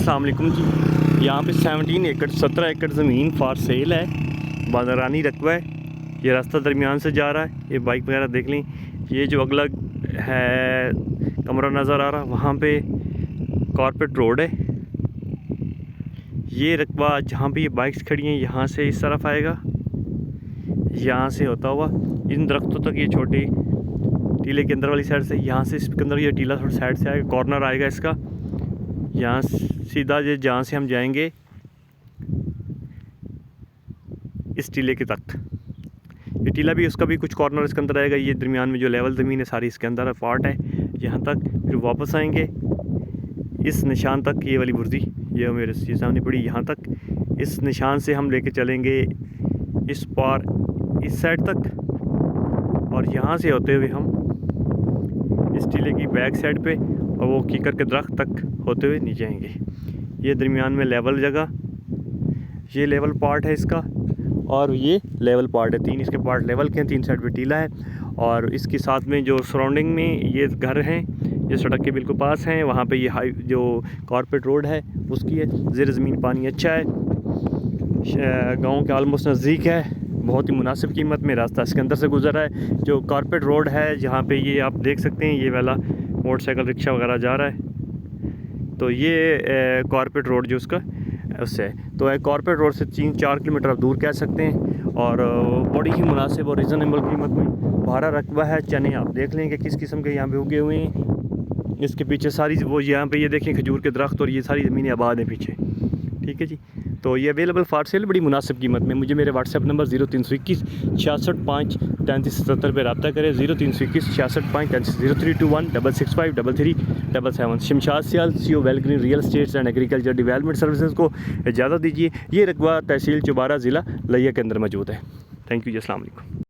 अस्सलाम वालेकुम जी। यहाँ पे 17 एकड़ ज़मीन फॉर सेल है, बादरानी रकबा है। ये रास्ता दरमियान से जा रहा है। ये बाइक वगैरह देख लें। ये जो अगला है कमरा नज़र आ रहा, वहाँ पे कॉर्पोरेट रोड है। ये रकबा जहाँ पे ये बाइक्स खड़ी हैं यहाँ से इस तरफ आएगा, यहाँ से होता हुआ इन दरख्तों तक, ये छोटे टीले के अंदर वाली साइड से, यहाँ से इसके अंदर ये टीला थोड़ा साइड से आएगा, कॉर्नर आएगा इसका। यहाँ सीधा ये जहाँ से हम जाएंगे इस टीले के तक, ये टीला भी, उसका भी कुछ कॉर्नर इसके अंदर आएगा। ये दरमियान में जो लेवल ज़मीन है सारी इसके अंदर पार्ट है, यहाँ तक। फिर वापस आएंगे इस निशान तक, ये वाली बुर्जी ये मेरे सामने पड़ी, यहाँ तक। इस निशान से हम लेके चलेंगे इस पार इस साइड तक, और यहाँ से होते हुए हम इस टीले की बैक साइड पे और वो कीकर के दरख्त तक होते हुए नीचे आएंगे। ये दरमियान में लेवल जगह, ये लेवल पार्ट है इसका, और ये लेवल पार्ट है। 3 इसके पार्ट लेवल के हैं, 3 साइड पे टीला है। और इसके साथ में जो सराउंडिंग में ये घर हैं, ये सड़क के बिल्कुल पास हैं। वहाँ पे ये हाई जो कॉर्पोरेट रोड है उसकी है। ज़ेर ज़मीन पानी अच्छा है, गाँव के आलमोस्ट नज़दीक है। बहुत ही मुनासिब कीमत में रास्ता इसके अंदर से गुजर रहा है। जो कॉर्पोरेट रोड है जहाँ पे ये आप देख सकते हैं, ये वाला मोटरसाइकिल रिक्शा वगैरह जा रहा है, तो ये कॉर्पोरेट रोड जो उसका उससे है। तो कॉर्पोरेट रोड से 3-4 किलोमीटर आप दूर कह सकते हैं। और बड़ी ही मुनासिब और रीज़नेबल कीमत में भाड़ा रकबा है। चने आप देख लें कि किस किस्म के यहाँ पे उगे हुए हैं। इसके पीछे सारी वो यहाँ पे ये देखें खजूर के दरख्त, और ये सारी ज़मीनें आबाद हैं पीछे। ठीक है जी। तो ये अवेलेबल फॉर सेल बड़ी मुनासिब कीमत में। मुझे मेरे व्हाट्सएप नंबर 0321 66 3377 पर रब्ता करें। 0321 66 33 0321 665 3377। Shamshad Sial, CEO well green real estates and agriculture development services को इजाज़त दीजिए। ये रकबा तहसील चुबारा ज़िला लिया के अंदर मौजूद है। थैंक यू जी, अस्सलाम वालेकुम।